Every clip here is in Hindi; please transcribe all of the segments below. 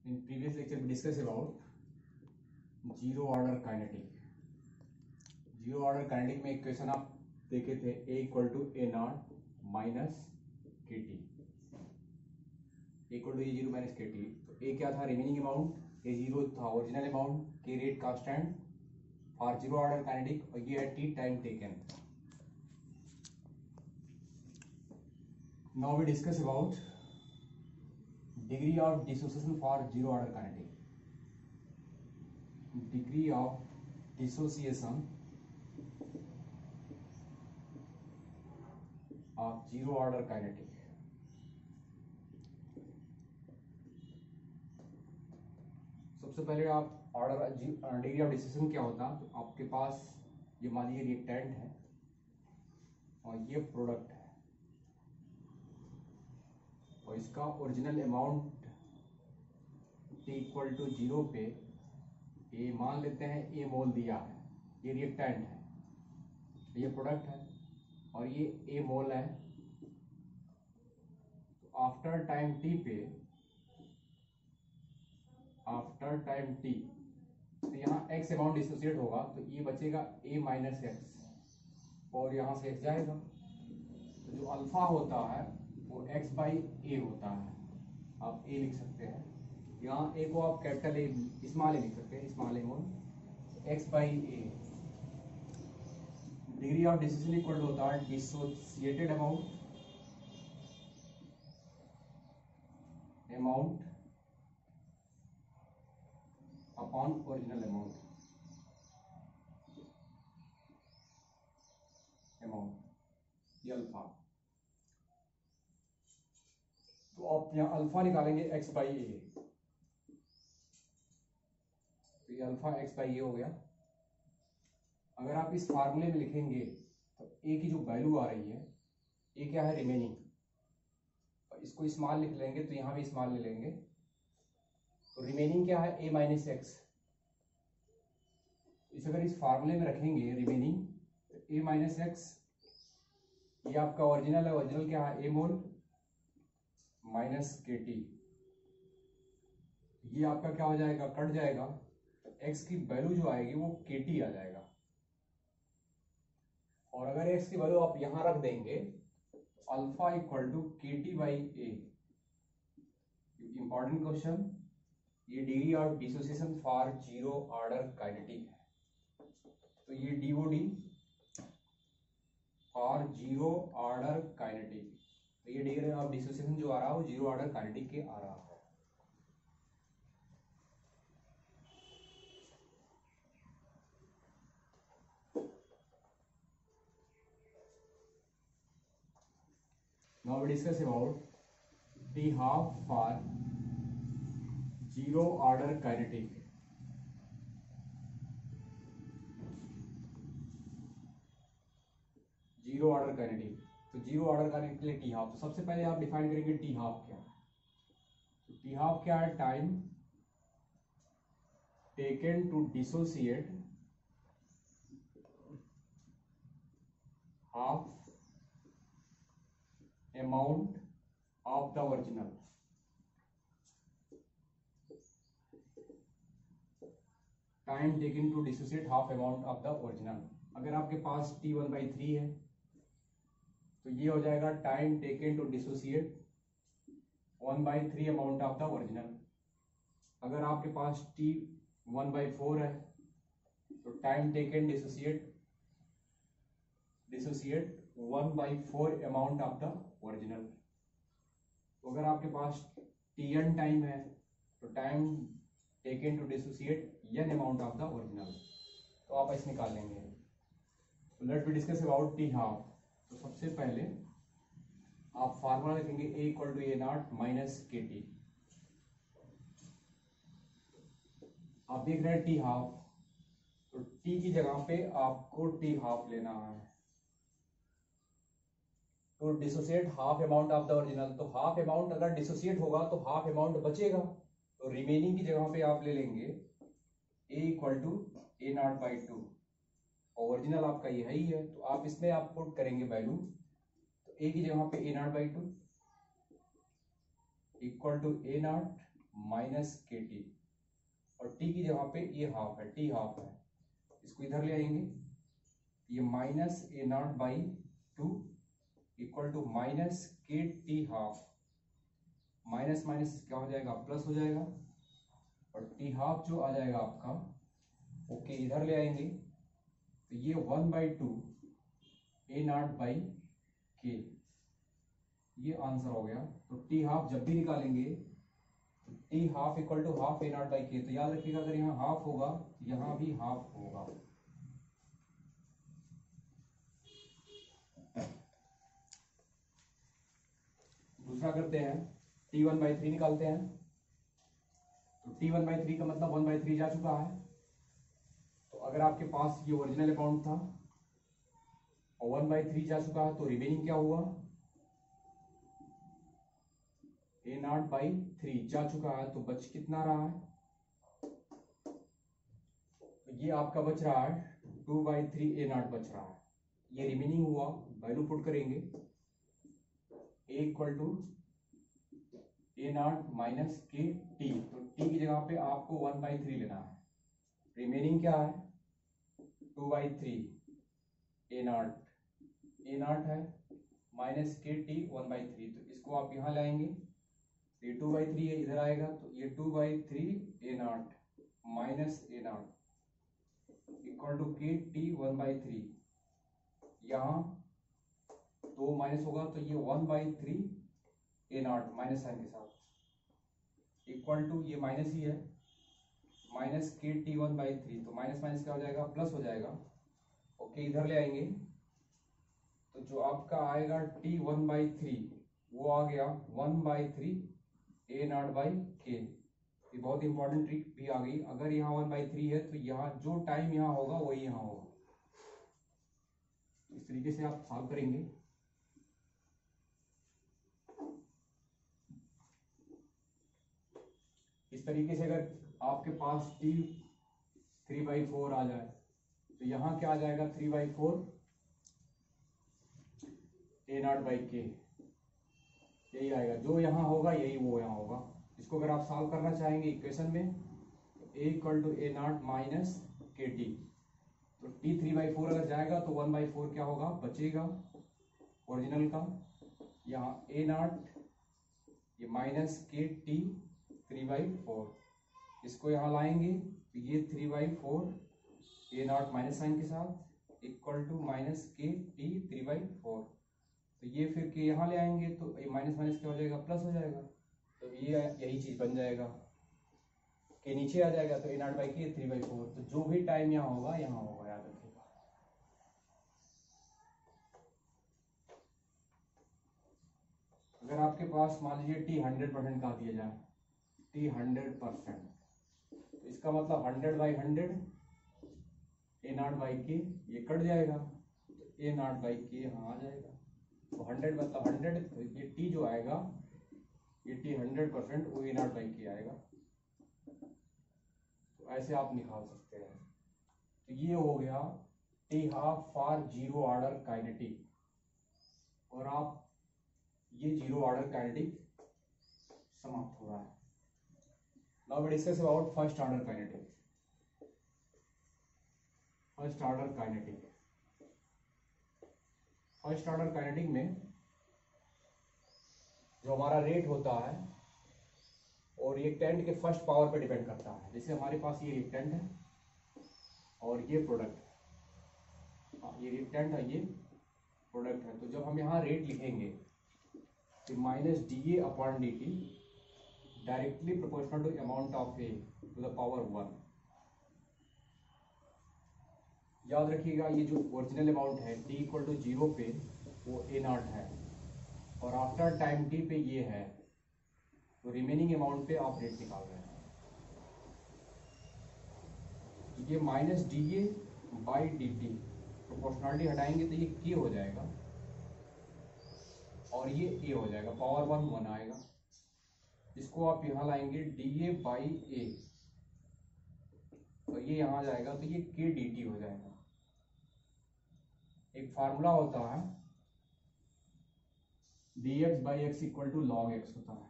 In previous lecture we discussed about zero order kinetic. Zero order kinetic में इक्वेशन आप देखे थे a equal to A naught minus के t, equal to a zero minus के टी। तो a क्या था? Remaining amount. ए जीरो था original amount, k rate constant for zero order kinetic, और ये है t time taken. Now we discuss about degree of dissociation for zero order kinetic. Degree of dissociation of zero order kinetic. सबसे पहले आप ऑर्डर डिग्री ऑफ डिसोसिएशन क्या होता है, तो आपके पास ये मान लीजिए रिएक्टेंट है और ये प्रोडक्ट है, और इसका original amount t equal to zero पे ये मान लेते हैं ए मोल दिया है, ये रिएक्टेंट है, ये प्रोडक्ट है और ये ए मोल है। तो आफ्टर टाइम t पे, आफ्टर टाइम t, तो यहाँ x अमाउंट डिसोसिएट होगा, तो ये बचेगा a माइनस एक्स और यहाँ से x जाएगा। तो जो अल्फा होता है वो x बाई ए होता है, आप a लिख सकते हैं। यहाँ a को आप कैपिटल ए स्मॉल ए लिख सकते हैं, small a mole x by A. Degree of dissociation equal to होता है dissociated amount upon original amount, ये अल्फा। तो आप यहाँ अल्फा निकालेंगे x बाई ए, तो ये अल्फा x बाई ए हो गया। अगर आप इस फार्मूले में लिखेंगे तो a की जो वैल्यू आ रही है, a क्या है? रिमेनिंग। इसको स्मॉल लिख लेंगे तो यहाँ भी स्मॉल ले लेंगे, तो रिमेनिंग क्या है? a minus x. इसे अगर इस फार्मूले में रखेंगे रिमेनिंग, तो a माइनस एक्स, ये आपका ओरिजिनल है, ओरिजिनल क्या है? a मोल माइनस के टी। ये आपका क्या हो जाएगा? कट जाएगा, x की वैल्यू जो आएगी वो के टी आ जाएगा। और अगर x की वैल्यू आप यहां रख देंगे तो अल्फा इक्वल टू के t by a. Important question, ये degree of dissociation for zero order kinetic है, तो ये DOD for zero order kinetic. तो ये डिग्री ऑफ डिसोसिएशन जो आ रहा है वो जीरो ऑर्डर काइनेटिक के आ रहा है। Now we discuss about T half for zero order kinetic. Zero order kinetic, तो जीरो ऑर्डर काइनेटिक के लिए टी हाफ। तो सबसे पहले आप डिफाइन करेंगे टी हाफ क्या है। तो टी हाफ क्या है? Time taken to dissociate half amount of the original. Time taken to dissociate half amount of the original. अगर आपके पास टी वन बाई थ्री है तो ये हो जाएगा time taken to dissociate one by three amount of the original. अगर आपके पास टी वन बाई फोर है तो time taken dissociate one by four amount of the original. तो अगर आपके पास टी एन टाइम है तो time taken to dissociate N amount of the original. तो आप ऐसे निकाल लेंगे। तो let we discuss about T half. तो सबसे पहले आप फार्मूला लिखेंगे a equal to A naught minus के टी। आप देख रहे हैं टी हाफ, तो t की जगह पे आपको टी हाफ लेना है to dissociate half amount of the original. तो हाफ अमाउंट अगर डिसोसिएट होगा तो हाफ अमाउंट बचेगा, तो रिमेनिंग की जगह पे आप ले लेंगे a equal to A naught by two. Original आपका ये है ही है, तो आप इसमें आप पुट करेंगे वैल्यू। तो a की जगह पे a naught by two equal to A naught minus के टी, और टी की जगह पे ये हाफ है, टी हाफ है, इसको इधर ले आएंगे, ये minus A naught by 2 equal to minus के टी हाफ, माइनस माइनस क्या हो जाएगा, प्लस हो जाएगा, और टी हाफ जो आ जाएगा आपका, ओके इधर ले आएंगे, तो ये 1/2 ए नॉट बाई के, ये आंसर हो गया। तो टी हाफ जब भी निकालेंगे तो T half equal to half A naught by K, तो याद रखिएगा अगर यहाँ हाफ होगा तो यहाँ भी हाफ होगा। दूसरा करते हैं, T1/3 निकालते हैं। तो T1/3 का मतलब 1/3 जा चुका है, तो अगर आपके पास ये ओरिजिनल अमाउंट था और 1/3 जा चुका है, तो रिमेनिंग क्या हुआ, ए नॉट बाई 3 जा चुका है, तो बच कितना रहा है, तो ये आपका बच रहा है 2/3 ए नॉट बच रहा है, ये रिमेनिंग हुआ, वैल्यू पुट करेंगे, a equal to A naught minus के टी, तो टी की जगह पे आपको 1/3 लेना है, रिमेनिंग क्या है 2/3 ए नॉट है माइनस के टी 1/3, तो इसको आप यहाँ लाएंगे, ये 2/3 है इधर आएगा, तो ये 2/3 a naught minus A naught equal to के टी 1/3, यहाँ 2 माइनस होगा तो ये 1/3 ए नॉट माइनस साइन के साथ इक्वल टू, ये माइनस ही है, माइनस के टी 1/3, तो माइनस माइनस क्या हो जाएगा, प्लस हो जाएगा, ओके इधर ले आएंगे, तो जो आपका आएगा टी 1/3 वो आ गया 1/3 ए नॉट बाई के। ये बहुत इंपॉर्टेंट ट्रिक भी आ गई, अगर यहाँ 1/3 है तो यहाँ जो टाइम यहाँ होगा वही यहाँ होगा, इस तरीके से आप सॉल्व करेंगे। इस तरीके से अगर आपके पास टी 3/4 आ जाए तो यहाँ क्या आ जाएगा 3/4 ए नॉट बाई के, यही आएगा, जो यहाँ होगा यही वो यहाँ होगा। इसको अगर आप सॉल्व करना चाहेंगे इक्वेशन में, तो a equal to A naught minus के टी, तो टी 3/4 अगर जाएगा तो 1/4 क्या होगा, बचेगा ओरिजिनल का, यहाँ ए नॉट ये माइनस के टी 3/4, इसको यहाँ लाएंगे तो ये 3/4 ए नॉट माइनस साइन के साथ इक्वल टू माइनस के टी 3/4, तो ये फिर के यहाँ ले आएंगे तो ये माइनस माइनस क्या हो जाएगा, प्लस हो जाएगा, तो ये यही चीज बन जाएगा, के नीचे आ जाएगा, तो ए नॉट बाई के 3/4, तो जो भी टाइम यहाँ होगा यहाँ होगा, याद रखिएगा। अगर आपके पास मान लीजिए टी 100% का दिया जाए, टी 100%, तो इसका मतलब 100/100 ए नॉट बाई के, ये कट जाएगा, तो ए नॉट बाई के यहाँ आ जाएगा, तो 100 मतलब 100, तो ये टी जो आएगा ये टी 100% वो ए नॉट बाई के आएगा, तो ऐसे आप निकाल सकते हैं। तो ये हो गया T half for zero order kinetic, और आप ये जीरो ऑर्डर काइनेटिक समाप्त हो रहा है। Now we discuss about first order kinetic. First order kinetic, first order kinetic में जो हमारा रेट होता है और रिएक्टेंट के फर्स्ट पावर पे डिपेंड करता है, जैसे हमारे पास ये रिएक्टेंट है और ये प्रोडक्ट है, ये रिएक्टेंट है, ये प्रोडक्ट है, तो जब हम यहाँ रेट लिखेंगे तो minus D A upon D T directly proportional to amount of A to the power 1। याद रखिएगा ये जो ओरिजिनल अमाउंट है टी इक्वल टू 0 पे वो ए नॉट है, और आफ्टर टाइम टी पे ये है, तो रिमेनिंग अमाउंट पे आप रेट निकाल रहे हैं, तो ये minus D a by d T, proportionality हटाएंगे तो ये के हो जाएगा और ये ए हो जाएगा, पावर 1 आएगा, इसको आप यहाँ लाएंगे डी ए बाई ए, तो ये यहाँ जाएगा, तो ये के डी टी हो जाएगा। एक फार्मूला होता है dx by x equal to log X होता है,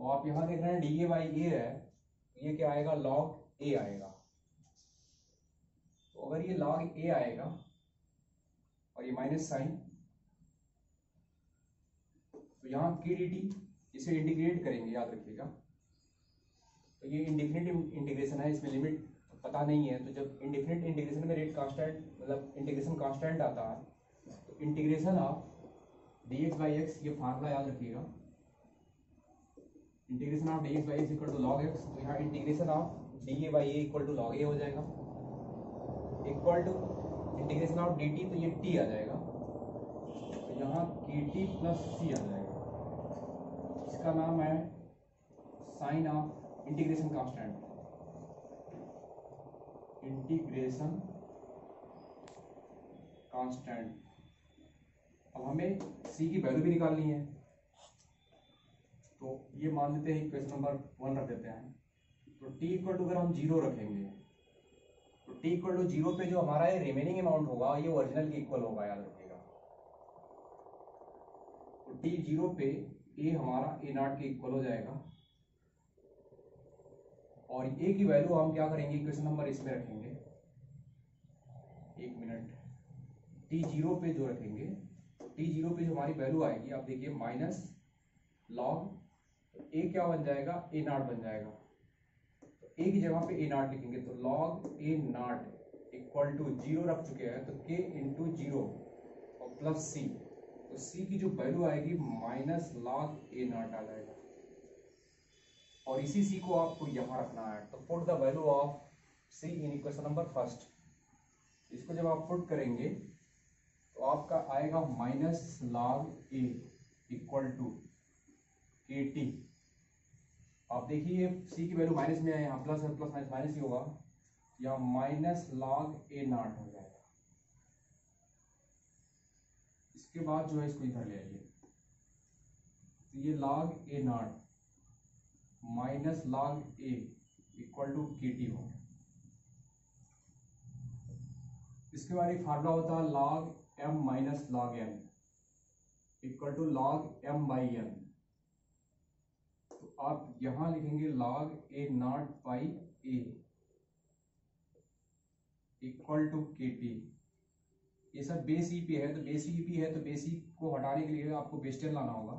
तो आप यहाँ देख रहे हैं डी ए बाई ए है, ये क्या आएगा, लॉग ए आएगा। तो अगर ये लॉग ए आएगा और ये माइनस साइन, तो यहाँ के डी टी, इसे इंटीग्रेट करेंगे, याद रखिएगा। तो ये इंडिफिनिट इंटीग्रेशन है, इसमें लिमिट पता नहीं है। तो जब इंडिफिनिट इंटीग्रेशन में रेट कांस्टेंट, मतलब इंटीग्रेशन कांस्टेंट आता है, तो integration of d x by x, ये फार्मूला याद रखिएगा, integration of d x by x equal to log x. तो यहाँ integration of d a by A equal to log a हो जाएगा, equal to integration of d t, तो ये टी आ जाएगा, तो यहाँ के टी प्लस सी आ जाएगा। इसका नाम है sign of integration constant, integration constant. अब हमें सी की वैल्यू भी निकालनी है, तो ये मान लेते हैं इक्वेशन नंबर 1 रख देते हैं। तो टी इक्वल टू अगर हम 0 रखेंगे, तो टी इक्वल टू 0 पे जो हमारा ये रिमेनिंग अमाउंट होगा, ये ओरिजिनल के इक्वल होगा, याद रखिएगा। तो टी 0 पे ए हमारा ए नॉट के इक्वल हो जाएगा, और ए की वैल्यू हम क्या करेंगे, इक्वेशन नंबर इसमें रखेंगे, 1 मिनट। टी 0 पे जो रखेंगे, टी 0 पे जो हमारी वैल्यू आएगी, आप देखिए माइनस लॉग, तो ए क्या बन जाएगा, ए नॉट बन जाएगा। तो ए की जगह पे ए नॉट लिखेंगे, तो log A naught equal to 0 रख चुके हैं, तो के इंटू 0 और प्लस सी, तो सी की जो वैल्यू आएगी माइनस लॉग ए नॉट आ जाएगा, और इसी सी को आपको यहाँ रखना है। तो put the value of C in equation number first. इसको जब आप पुट करेंगे, तो आपका आएगा minus log A equal to के टी। आप देखिए सी की वैल्यू माइनस में है, यहाँ प्लस है, प्लस माइनस माइनस ही होगा, यहाँ माइनस लॉग ए नॉट हो जाएगा। इसके बाद जो है इसको इधर ले आइए, तो ये log A naught minus log A equal to के टी हो। इसके बाद एक फार्मूला होता है log M minus log N equal to log M by N. तो आप यहां लिखेंगे log A naught by A equal to के टी। ये सब बेस ई पे है, तो बेस ई पे है, तो बेस ई को हटाने के लिए आपको बेस 10 लाना होगा।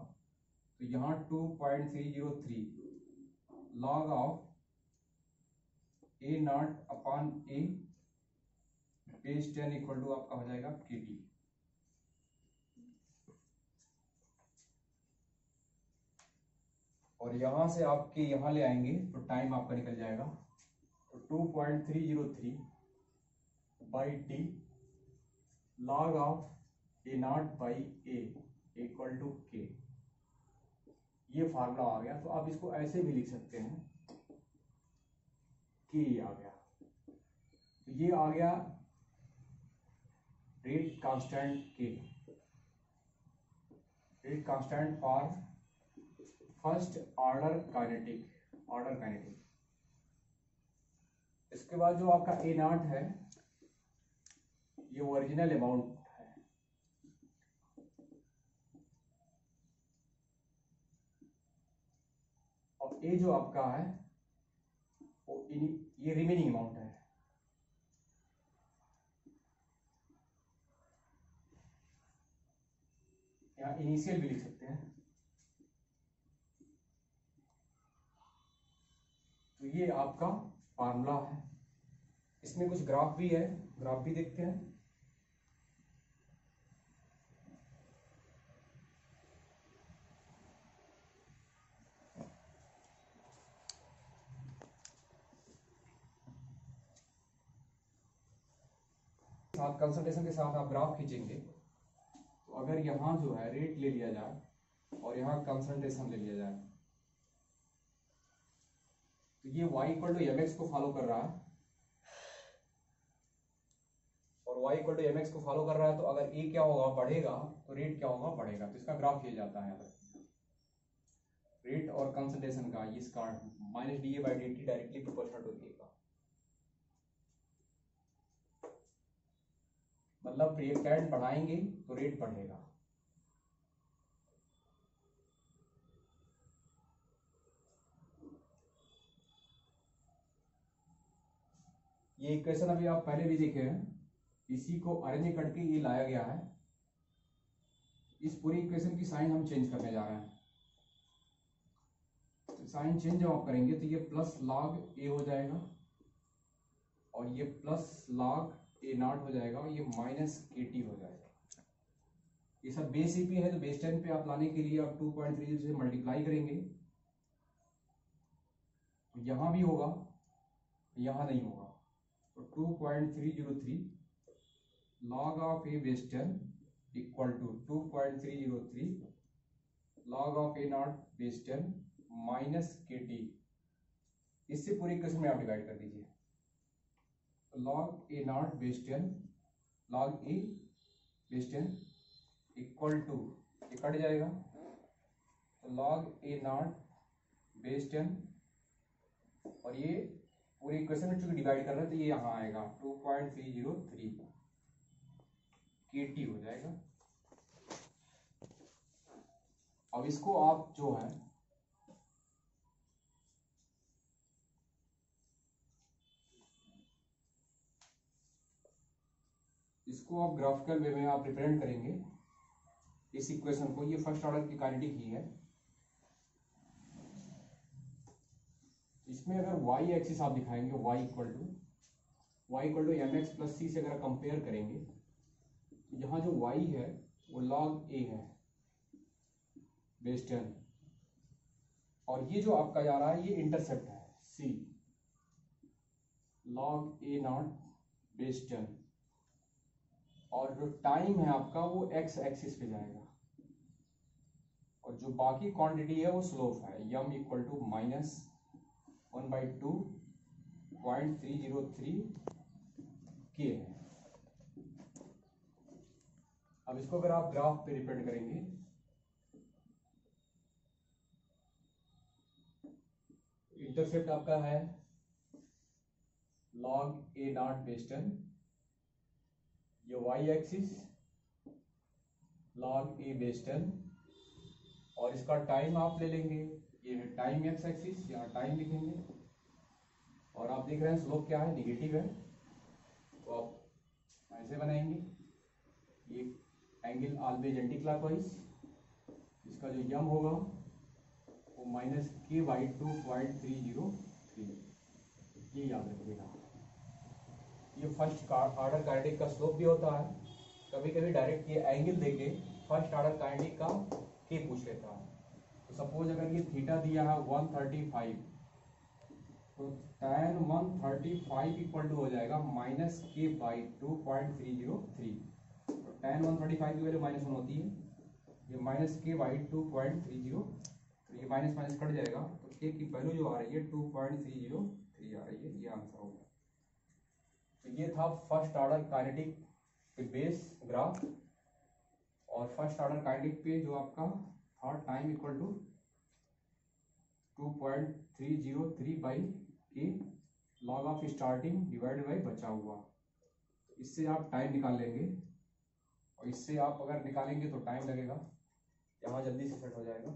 तो यहाँ 2.303 log of A naught upon A base 10 equal to आपका हो जाएगा के टी। और यहां से आपके यहां ले आएंगे तो टाइम आपका निकल जाएगा। तो 2.303 by T log of A naught by A equal to K, ये फार्मूला आ गया। तो आप इसको ऐसे भी लिख सकते हैं, के आ गया, तो ये आ गया रेट कांस्टेंट के, rate constant for first order kinetic. इसके बाद जो आपका ए नॉट है, ये ओरिजिनल अमाउंट है, और ए जो आपका है वो ये रिमेनिंग अमाउंट है। यहाँ इनिशियल भी लिख सकते हैं। तो ये आपका फार्मूला है। इसमें कुछ ग्राफ भी है, ग्राफ भी देखते हैं। साथ कंसंट्रेशन के साथ आप ग्राफ खींचेंगे, तो अगर यहाँ जो है रेट ले लिया जाए और यहाँ कंसंट्रेशन ले लिया जाए, तो ये y इक्वल टू mx को फॉलो कर रहा है, और y इक्वल टू mx को फॉलो कर रहा है। तो अगर a क्या होगा, बढ़ेगा, तो रेट क्या होगा, बढ़ेगा। तो इसका ग्राफ किया जाता है रेट और कंसंट्रेशन का, इसका minus D a by d T directly proportional to a का। मतलब रिएक्टेंट बढ़ाएंगे तो रेट बढ़ेगा। ये इक्वेशन अभी आप पहले भी देखे हैं, इसी को अरेंज करके ये लाया गया है। इस पूरी इक्वेशन की साइन हम चेंज करने जा रहे हैं। तो साइन चेंज जब आप करेंगे तो ये प्लस लॉग ए हो जाएगा और ये प्लस लॉग ए नॉट हो जाएगा और ये माइनस के टी हो जाएगा। ये सब बेस ईपी है, तो बेस 10 पे आप लाने के लिए आप 2.30 से मल्टीप्लाई करेंगे। यहां भी होगा, यहां नहीं होगा, तो 2.303 log of A base 10 equal to 2.303 log of A naught base 10 minus के टी। इससे पूरी इक्वेशन में आप डिवाइड कर दीजिए। log A naught base 10 log A base 10 equal to, ये कट जाएगा, तो log ए नॉट बेस 10 और ये पूरी इक्वेशन में चूंकि डिवाइड कर रहे हैं तो ये यहाँ आएगा 2.303 KT हो जाएगा। अब इसको आप जो है इसको आप ग्राफिकल वे में आप रिप्रेजेंट करेंगे इस इक्वेशन को। ये फर्स्ट ऑर्डर की काइनेटिक ही है। इसमें अगर y एक्सिस आप दिखाएंगे y equal to m x plus c से अगर कंपेयर करेंगे तो यहाँ जो y है वो log a है बेस 10 और ये जो आपका जा रहा है ये इंटरसेप्ट है c log a not base 10 और जो टाइम है आपका वो x एक्सिस पे जाएगा और जो बाकी क्वांटिटी है वो स्लोप है यम इक्वल टू माइनस 1/2.303 के है। अब इसको अगर आप ग्राफ पे रिप्रेजेंट करेंगे, इंटरसेप्ट आपका है log ए नॉट बेस 10, ये y axis log A base 10 और इसका टाइम आप ले लेंगे, ये है टाइम एक्स एक्सिस, यहाँ टाइम लिखेंगे और आप देख रहे हैं स्लोप क्या है, निगेटिव है, तो आप ऐसे बनाएंगे। ये एंगल ऑलवेज एंटी क्लॉकवाइज, इसका जो यम होगा वो माइनस के बाई 2.303, ये याद रखिएगा। ये फर्स्ट ऑर्डर काइनेटिक का स्लोप भी होता है। कभी कभी डायरेक्ट ये एंगल देके फर्स्ट ऑर्डर काइनेटिक का के पूछ लेता है। तो सपोज अगर ये थीटा दिया है 135, तो tan 135 इक्वल टू हो जाएगा माइनस के बाई 2.303। तो tan 135 की वैल्यू -1 होती है, ये माइनस के बाई 2.303, ये माइनस माइनस कट जाएगा तो के की वैल्यू जो आ रही है 2.303 आ रही है, ये आंसर होगा। तो ये था फर्स्ट ऑर्डर काइनेटिक के बेस ग्राफ और फर्स्ट ऑर्डर काइनेटिक पे जो आपका था टाइम इक्वल टू 2.303 बाई के log of starting divided by बचा हुआ। इससे आप टाइम निकाल लेंगे और इससे आप अगर निकालेंगे तो टाइम लगेगा, यहाँ जल्दी से सेट हो जाएगा।